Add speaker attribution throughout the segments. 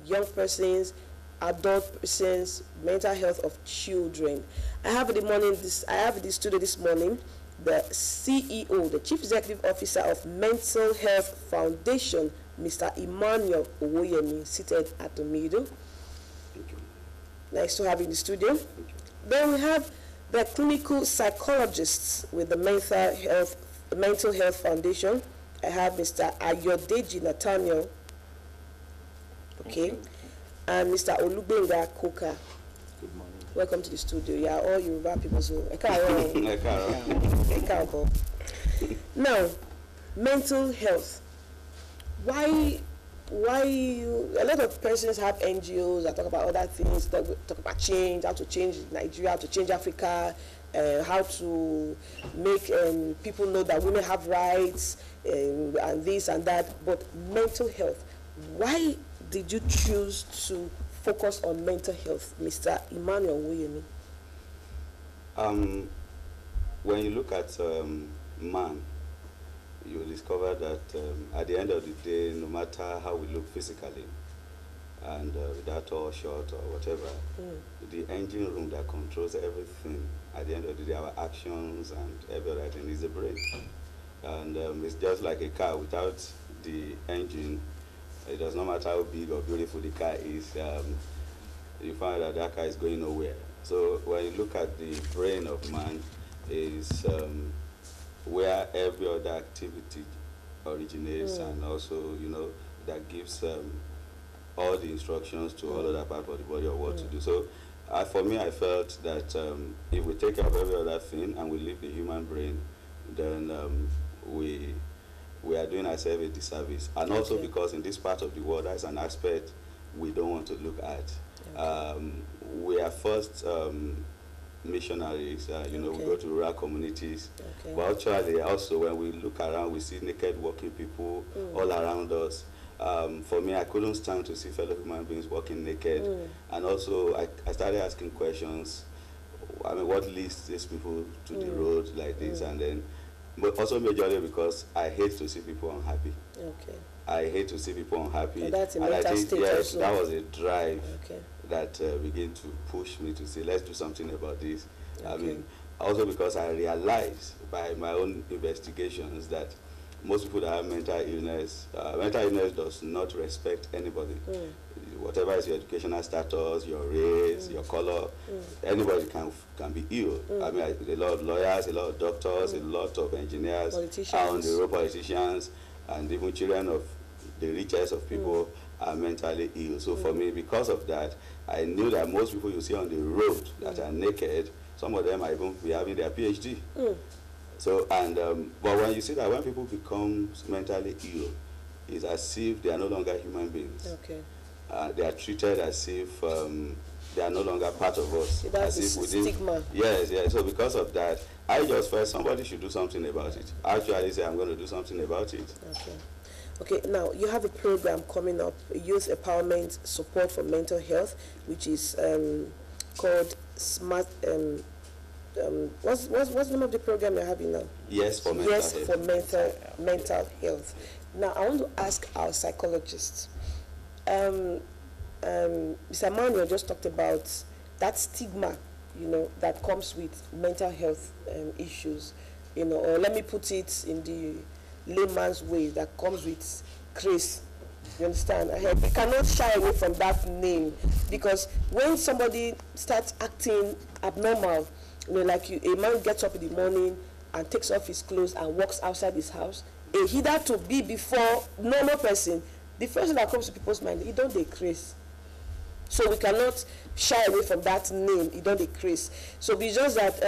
Speaker 1: young persons, adult persons, mental health of children. I have in the studio this morning the CEO, the Chief Executive Officer of Mental Health Foundation, Mr. Emmanuel Owoyemi, seated at the middle.
Speaker 2: Thank you.
Speaker 1: Nice to have you in the studio. Then we have the clinical psychologists with the Mental Health Foundation. I have Mr. Ayodeji Nathaniel, okay, and Mr. Olubenga Koka.
Speaker 2: Good morning.
Speaker 1: Welcome to the studio. Yeah, all Yoruba people. So, now, mental health. Why a lot of persons have NGOs that talk about other things, talk about change, how to change Nigeria, how to change Africa, how to make people know that women have rights, and this and that. But mental health, why did you choose to focus on mental health, Mr. Emmanuel Owoyemi?
Speaker 2: When you look at man, you will discover that at the end of the day, no matter how we look physically, and without all short or whatever, the engine room that controls everything, at the end of the day, our actions and everything is the brain. And it's just like a car. Without the engine, it does not matter how big or beautiful the car is, you find that that car is going nowhere. So when you look at the brain of man, is where every other activity originates, and also, you know, that gives all the instructions to all other parts of the body of what to do. So for me, I felt that if we take care of every other thing and we leave the human brain, then we are doing ourselves a disservice. And also because in this part of the world, that's an aspect we don't want to look at. We are first missionaries, you know, we go to rural communities, but actually also when we look around, we see naked walking people all around us. For me, I couldn't stand to see fellow human beings walking naked, and also I started asking questions. I mean, what leads these people to the road like this? And then, but also majorly because I hate to see people unhappy. I hate to see people unhappy.
Speaker 1: And that's a
Speaker 2: and I
Speaker 1: mental
Speaker 2: think,
Speaker 1: state
Speaker 2: yes,
Speaker 1: also.
Speaker 2: that was a drive that began to push me to say, let's do something about this. I mean, also because I realized by my own investigations that most people that have mental illness does not respect anybody. Whatever is your educational status, your race, your color, anybody can be ill. I mean, a lot of lawyers, a lot of doctors, a lot of engineers, on the road, politicians, and even children of the richest of people are mentally ill. So for me, because of that, I knew that most people you see on the road that are naked, some of them might even be having their PhD. So, and but when you see that when people become mentally ill, it's as if they are no longer human beings. They are treated as if they are no longer part of us.
Speaker 1: That's
Speaker 2: as if within,
Speaker 1: stigma.
Speaker 2: Yes, yes. So because of that, I just felt somebody should do something about it. Actually, say I'm going to do something about it.
Speaker 1: Okay, now you have a program coming up, Youth Empowerment Support for Mental Health, which is called Smart. What's the name of the program you're having now?
Speaker 2: Yes, for mental health.
Speaker 1: Yes, for mental health. Now, I want to ask our psychologists. Mr. Manuel just talked about that stigma, you know, that comes with mental health issues, you know, or let me put it in the layman's way, that comes with craze. You understand? We cannot shy away from that name, because when somebody starts acting abnormal, you know, like a man gets up in the morning and takes off his clothes and walks outside his house, hitherto be before normal person, the first thing that comes to people's mind, he don't decrease. So we cannot shy away from that name, he don't decrease. So it's just that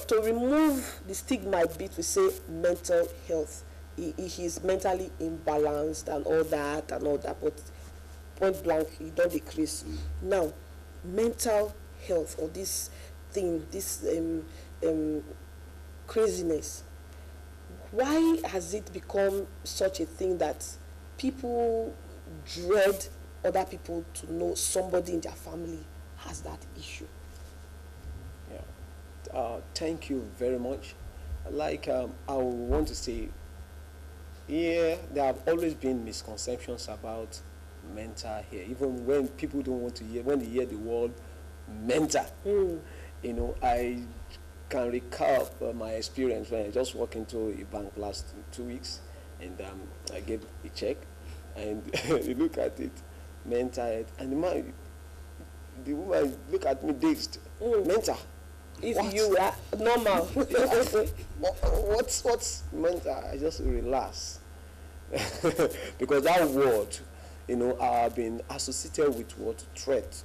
Speaker 1: to remove the stigma a bit, we say mental health. He is mentally imbalanced and all that, but point blank, he don't decrease. Now, mental health, or this thing, this craziness, why has it become such a thing that people dread other people to know somebody in their family has that issue?
Speaker 3: Thank you very much. Like I want to say, there have always been misconceptions about mental here. Even when people don't want to hear, when they hear the word mental, you know, I can recall my experience when I just walked into a bank last 2 weeks, and I gave a check, and they look at it, mental health, and the woman look at me dazed. Mental.
Speaker 1: If
Speaker 3: What?
Speaker 1: you are normal.
Speaker 3: What's mental? I just relax. Because that word, you know, have been associated with what? Threat.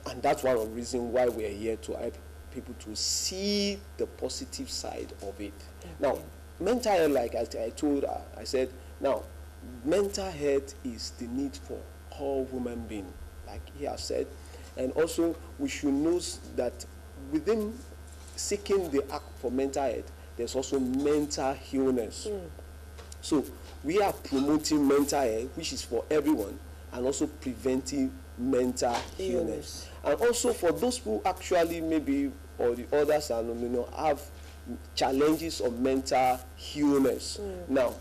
Speaker 3: And that's one of the reasons why we are here, to help people to see the positive side of it. Now, mental health, like I told her, I said, now, mental health is the need for all human beings, like he has said. And also, we should know that within seeking the act for mental health, there's also mental illness. So we are promoting mental health, which is for everyone, and also preventing mental illness. And also for those who actually maybe, or the others, and you know, have challenges of mental illness. Now,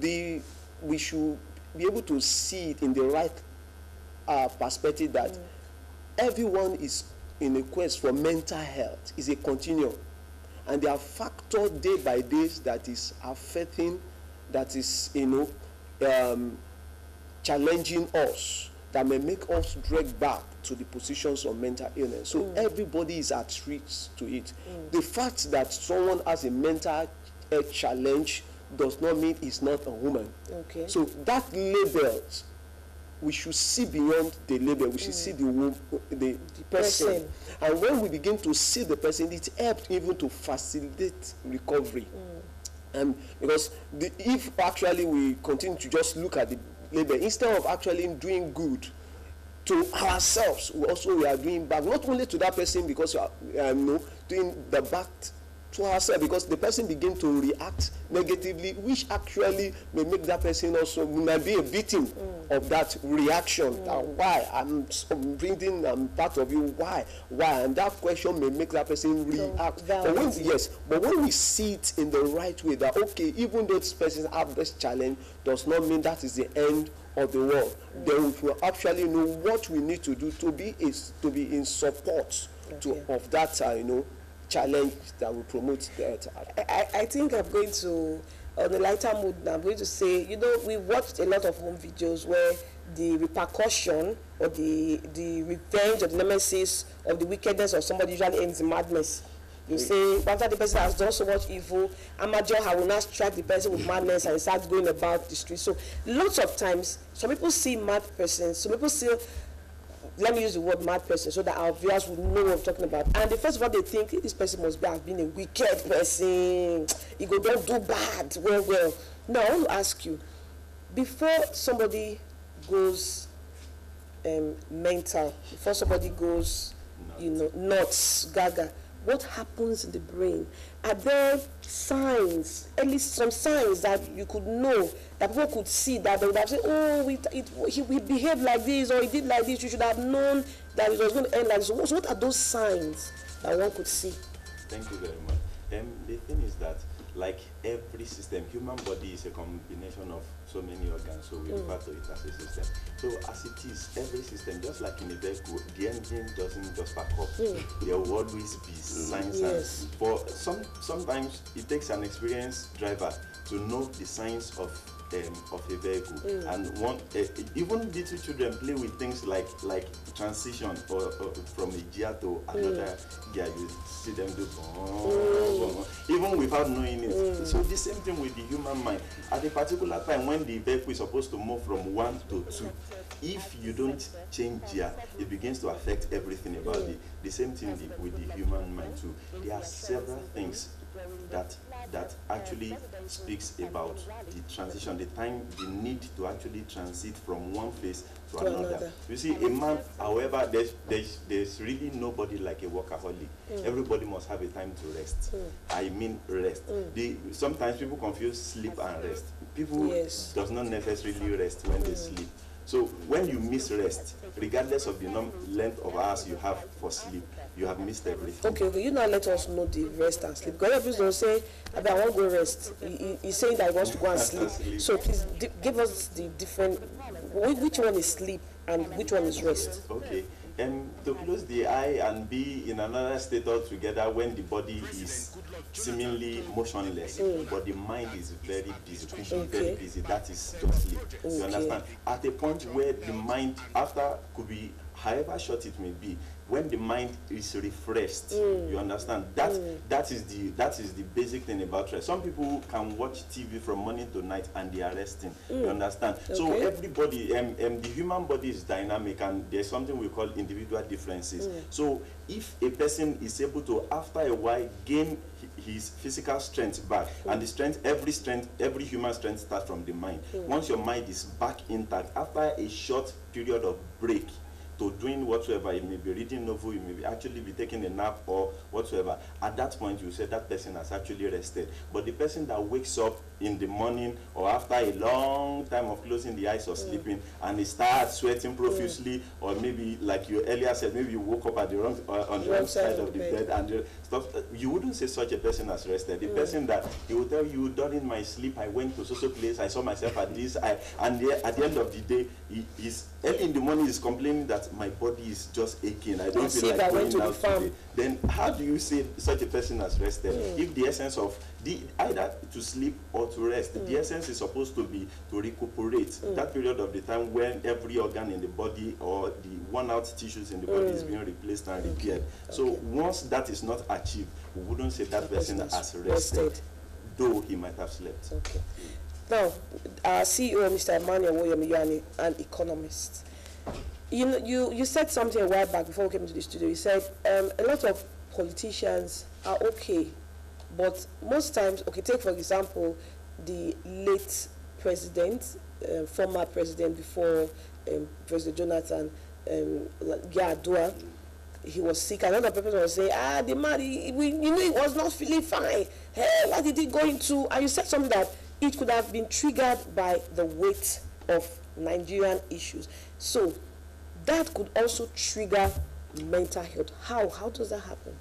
Speaker 3: we should be able to see it in the right perspective, that everyone is in a quest for mental health. Is a continuum, and there are factors day by day that is affecting, that is, you know, challenging us, that may make us drag back to the positions of mental illness. So everybody is at risk to it. The fact that someone has a mental health challenge does not mean he's not a woman.
Speaker 1: Okay.
Speaker 3: So that labels, we should see beyond the label. We should see the person. And when we begin to see the person, it helps even to facilitate recovery. Because if actually we continue to just look at the label, instead of actually doing good to ourselves, we are doing bad, not only to that person, because doing the bad to ourselves, because the person begin to react negatively, which actually may make that person also might be a victim of that reaction. Why I'm breathing, I'm part of you. Why? And that question may make that person react. But when we see it in the right way, that okay, even though this person have this challenge, does not mean that is the end of the world. Then we will actually know what we need to do to be in support of that challenge that will promote that.
Speaker 1: I think I'm going to, on a lighter mood now, I'm going to say, you know, we watched a lot of home videos where the repercussion or the revenge or the nemesis of the wickedness of somebody usually ends in madness. You say, after the person has done so much evil, amateur will not strike the person with madness and start going about the street. So lots of times, some people see mad persons, some people see, let me use the word mad person so that our viewers will know what I'm talking about. And the first of all, they think this person must have been a wicked person. He go don't do bad. Well. Now I want to ask you, before somebody goes mental, before somebody goes, nuts, gaga, what happens in the brain? Are there signs, at least some signs that you could know, that people could see, that they would have said, oh, he behaved like this, or he did like this, you should have known that it was going to end like this. So what are those signs that one could see?
Speaker 4: Thank you very much. The thing is that, like every system, human body is a combination of so many organs, so we refer to it as a system. So as it is, every system, just like in a vehicle, the engine doesn't just pack up. There will always be signs.
Speaker 1: Yes.
Speaker 4: For sometimes it takes an experienced driver to know the signs of a vehicle. And even little children play with things like transition or from a gear to another gear. You see them do even without knowing it. So the same thing with the human mind. At a particular time when the vehicle is supposed to move from 1 to 2, if you don't change gear, it begins to affect everything about it. The same thing with the human mind too. There are several things that actually speaks about the transition, the need to actually transit from one phase to another. You see, a man, however, there's really nobody like a workaholic. Everybody must have a time to rest. I mean rest. Sometimes people confuse sleep and rest. People does not necessarily rest when they sleep. So when you miss rest, regardless of the length of hours you have for sleep, you have missed everything.
Speaker 1: Okay, you now let us know the rest and sleep. Because people don't say, I want to go rest. He's saying that he wants to go and sleep. So please give us the different Which one is sleep and which one is rest?
Speaker 4: Okay. To close the eye and be in another state altogether when the body is seemingly motionless, but the mind is very busy, thinking very busy, that is just sleep. You understand? At a point where the mind, after could be however short it may be, when the mind is refreshed, you understand, that is the basic thing about rest. Some people can watch TV from morning to night and they are resting. You understand? So everybody, the human body is dynamic, and there's something we call individual differences. So if a person is able to, after a while, gain his physical strength back, and the strength, every human strength starts from the mind. Once your mind is back intact, after a short period of break to doing whatsoever, you may be reading novel, you may be actually be taking a nap or whatsoever, at that point you say that person has actually rested. But the person that wakes up in the morning or after a long time of closing the eyes or sleeping, and he starts sweating profusely, or maybe like you earlier said, maybe you woke up at the wrong on the wrong side of the bed and stuff, you wouldn't say such a person has rested. The person that he will tell you, during my sleep I went to social place, I saw myself at this, and at the end of the day, he's early in the morning is complaining that my body is just aching, I don't feel like going out today. Then how do you say such a person has rested? If the essence of either to sleep or to rest, the essence is supposed to be to recuperate that period of the time when every organ in the body or the worn out tissues in the body is being replaced and repaired. So once that is not achieved, we wouldn't say that person has rested, though he might have slept.
Speaker 1: Okay. Now, our CEO, Mr. Emmanuel Woyemi, you are an economist. You said something a while back before we came into the studio. You said a lot of politicians are okay, but most times, okay, take for example the late president, former president before President Jonathan, Yar'Adua. He was sick. Another person was saying, the man, he was not feeling fine. Hey, what did he go into? And you said something that it could have been triggered by the weight of Nigerian issues. So that could also trigger mental health. How does that happen?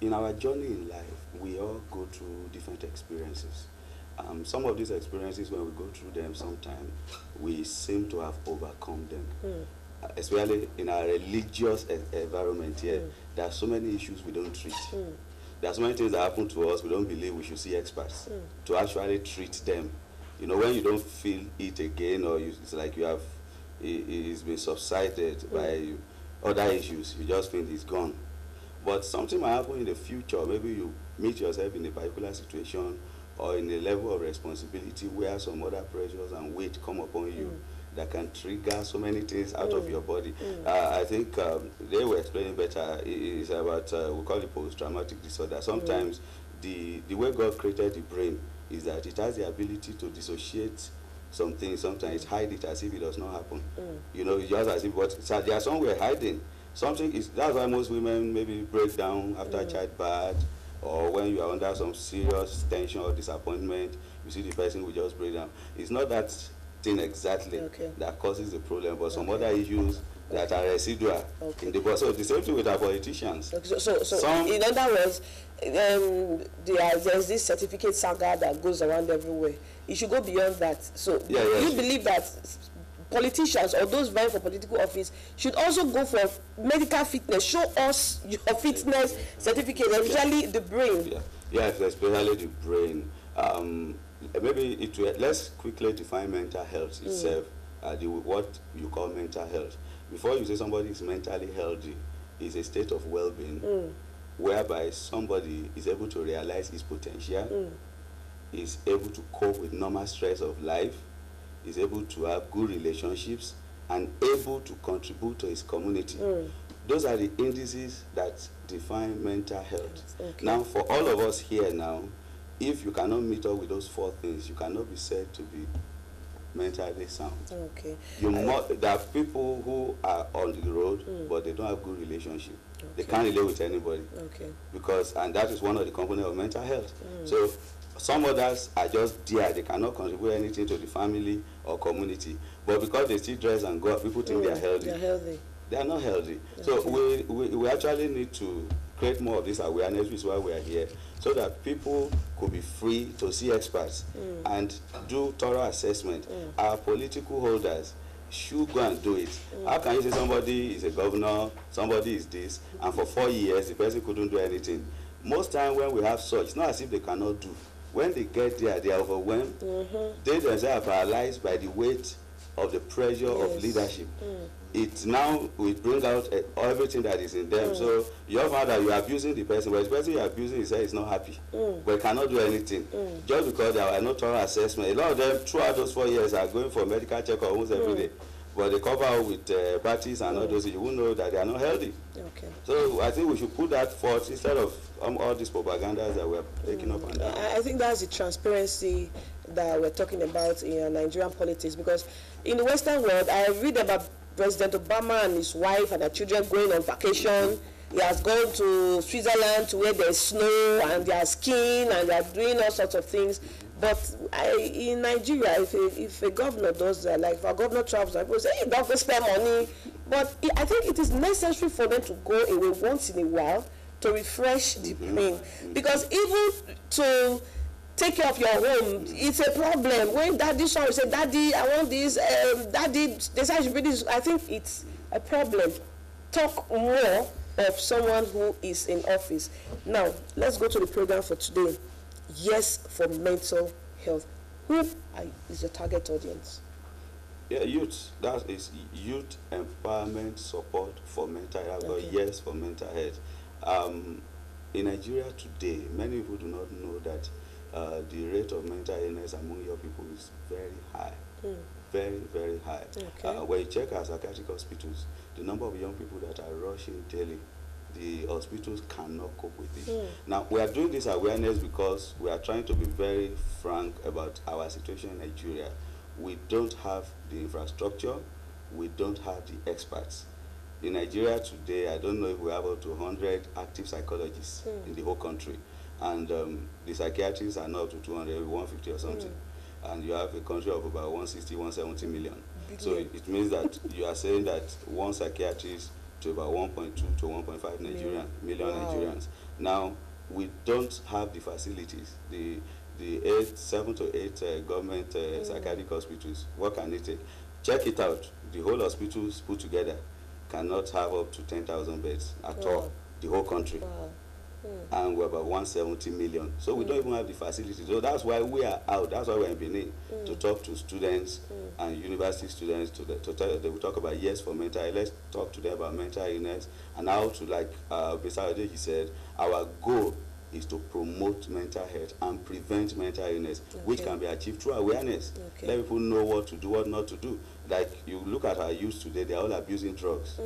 Speaker 2: In our journey in life, we all go through different experiences. Some of these experiences, when we go through them, sometimes we seem to have overcome them. Especially in our religious environment here, there are so many issues we don't treat. There are so many things that happen to us, we don't believe we should see experts to actually treat them. You know, when you don't feel it again, or it's like you have, it's been subsided by other issues, you just feel it's gone. But something might happen in the future. Maybe you meet yourself in a particular situation or in a level of responsibility where some other pressures and weight come upon you that can trigger so many things out of your body. I think they were explaining better. It's about, we call it post-traumatic disorder. Sometimes the way God created the brain is that it has the ability to dissociate something, sometimes hide it as if it does not happen. You know, just as if so there are some we're hiding. Something is, that's why most women maybe break down after childbirth, or when you are under some serious tension or disappointment, you see the person will just break down. It's not that thing exactly that causes the problem, but some other issues that are residual in the body. So the same thing with our politicians.
Speaker 1: So in other words, there's this certificate saga that goes around everywhere. You should go beyond that. So you believe that politicians or those vying for political office should also go for medical fitness? Show us your fitness certificate, especially the brain.
Speaker 2: Yes, especially the brain. Maybe let's quickly define mental health itself. What you call mental health. Before you say somebody is mentally healthy, it's a state of well-being whereby somebody is able to realize his potential, is able to cope with normal stress of life, is able to have good relationships, and able to contribute to his community. Those are the indices that define mental health. Now, for all of us here now, if you cannot meet up with those four things, you cannot be said to be mentally sound. There are people who are on the road, but they don't have good relationship. They can't relate with anybody. And that is one of the components of mental health. So some others are just there. They cannot contribute anything to the family or community. But because they still dress and go out, people think they are healthy. They are not healthy. So we actually need to create more of this awareness, which is why we are here, so that people could be free to see experts and do thorough assessment. Our political holders should go and do it. How can you say somebody is a governor, somebody is this, and for 4 years the person couldn't do anything? Most time when we have such, it's not as if they cannot do. When they get there, they are overwhelmed. They themselves are paralyzed by the weight of the pressure of leadership. It now will bring out everything that is in them. So you have found that you are abusing the person, but the person you are abusing is not happy, but cannot do anything just because there are no thorough assessment. A lot of them throughout those 4 years are going for medical checkup almost every day, but they cover up with parties and all those. You will know that they are not healthy. Okay. So I think we should put that forth instead of all these propagandas that we're taking up on that.
Speaker 1: I think that's the transparency that we're talking about in Nigerian politics, because in the Western world, I read about President Obama and his wife and their children going on vacation. He has gone to Switzerland to where there's snow and they are skiing and they are doing all sorts of things. But in Nigeria, if a governor does that, like if a governor travels, people say, hey, don't spend money. But I think it is necessary for them to go away once in a while to refresh the brain. Because even to take care of your home, it's a problem. When daddy sorry say, daddy, I want this, daddy, decide to bring this, I think it's a problem. Talk more of someone who is in office. Now, let's go to the program for today. Yes for mental health. Who is your target audience?
Speaker 2: Yeah, youth. That is youth empowerment support for mental health. Okay. Or yes for mental health. In Nigeria today, many people do not know that the rate of mental illness among young people is very high. Very, very high. Okay. When you check our psychiatric hospitals, the number of young people that are rushing daily, the hospitals cannot cope with it. Now, we are doing this awareness because we are trying to be very frank about our situation in Nigeria. We don't have the infrastructure, we don't have the experts. In Nigeria today, I don't know if we have up to 100 active psychologists in the whole country. And the psychiatrists are not up to 200, 150 or something. And you have a country of about 160, 170 million. So it means that you are saying that one psychiatrist to about 1.2 to 1.5 million Nigerians. Now, we don't have the facilities. The 7 to 8 government psychiatric hospitals, what can it take? Check it out. The whole hospitals put together cannot have up to 10,000 beds at all, the whole country. And we're about 170 million. So we don't even have the facilities. So that's why we are out. That's why we're in Benin to talk to students and university students to tell them, they will talk about yes for mental health. Let's talk to them about mental illness and how to, like Mr. Ade, he said, our goal is to promote mental health and prevent mental illness, which can be achieved through awareness. Let people know what to do, what not to do. Like you look at our youth today, they're all abusing drugs.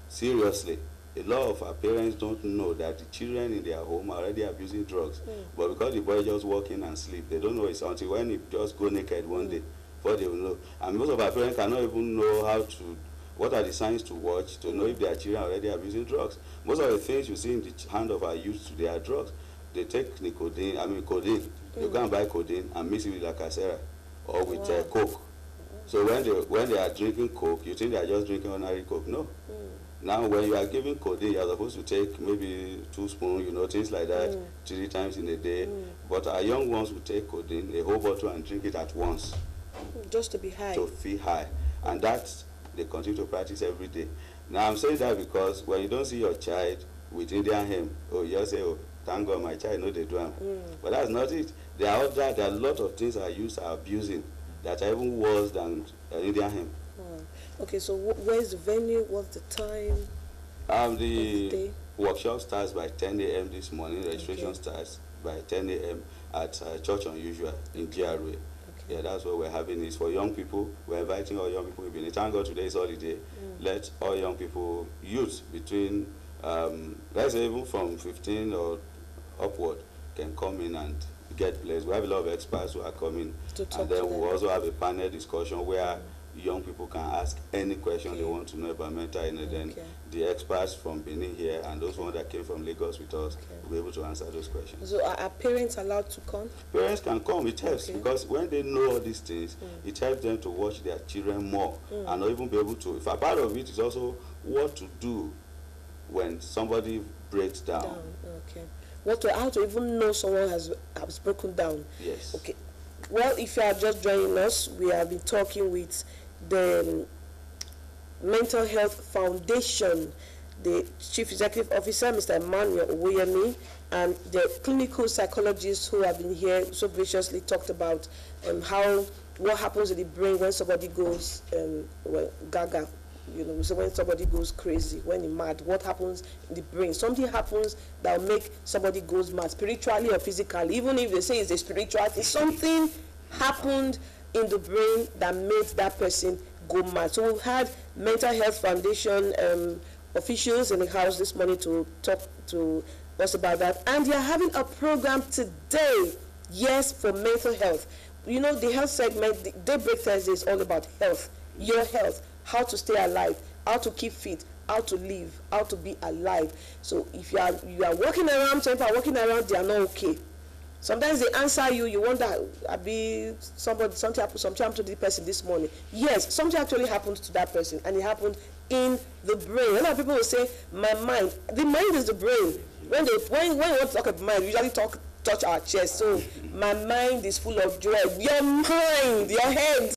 Speaker 2: Seriously. A lot of our parents don't know that the children in their home are already abusing drugs. But because the boy just walk in and sleep, they don't know it's until when he just go naked one day before they will know. And most of our parents cannot even know how to, what are the signs to watch to know if their children are already abusing drugs. Most of the things you see in the hand of our youth today are drugs. They take codeine. You go and buy codeine and mix it with lacasera or with Coke. So when they are drinking Coke, you think they are just drinking ordinary Coke. No. Now, when you are giving codeine, you are supposed to take maybe 2 spoons, things like that, 3 times in a day. But our young ones will take codeine, a whole bottle, and drink it at once.
Speaker 1: Just to be high.
Speaker 2: To feel high. And that they continue to practice every day. Now, I'm saying that because when you don't see your child with Indian hemp, you just say, oh, thank God my child knows they do them. But that's not it. There are a lot of things our youth are abusing that are even worse than Indian hemp.
Speaker 1: Okay, so where's the venue? What's the time?
Speaker 2: The workshop starts by 10 a.m. this morning. Registration starts by 10 a.m. at Church Unusual in GRA. Yeah, that's what we're having. It's for young people. We're inviting all young people. Thank God today is holiday. Let all young people, youth between, let's say even from 15 or upward, can come in and get placed. We have a lot of experts who are coming. And then we'll also have a panel discussion where young people can ask any question they want to know about mental illness. Then the experts from Benin here and those ones that came from Lagos with us will be able to answer those questions.
Speaker 1: So are parents allowed to come?
Speaker 2: Parents can come. It helps because when they know all these things, it helps them to watch their children more and not even be able to. If a part of it is also what to do when somebody breaks down.
Speaker 1: Okay. How to even know someone has broken down?
Speaker 2: Yes.
Speaker 1: Okay. Well, if you are just joining us, we have been talking with the Mental Health Foundation, the Chief Executive Officer, Mr. Emmanuel Owoyemi, and the clinical psychologists who have been here so graciously talked about what happens in the brain when somebody goes gaga. So when somebody goes crazy, when he's mad, what happens in the brain? Something happens that will make somebody goes mad, spiritually or physically. Even if they say it's a spiritual thing, something happened in the brain that made that person go mad. So we've had Mental Health Foundation officials in the house this morning to talk to us about that. And they are having a program today, yes, for mental health. The health segment, the Daybreak Thursday is all about health, your health. How to stay alive, how to keep fit, how to live, how to be alive. So if you are walking around, some people are walking around, they are not okay. Sometimes they answer you, you wonder, something happened to the person this morning. Yes, something actually happened to that person, and it happened in the brain. A lot of people will say, my mind. The mind is the brain. When you want to talk about mind, we usually touch our chest. So my mind is full of joy. Your mind, your head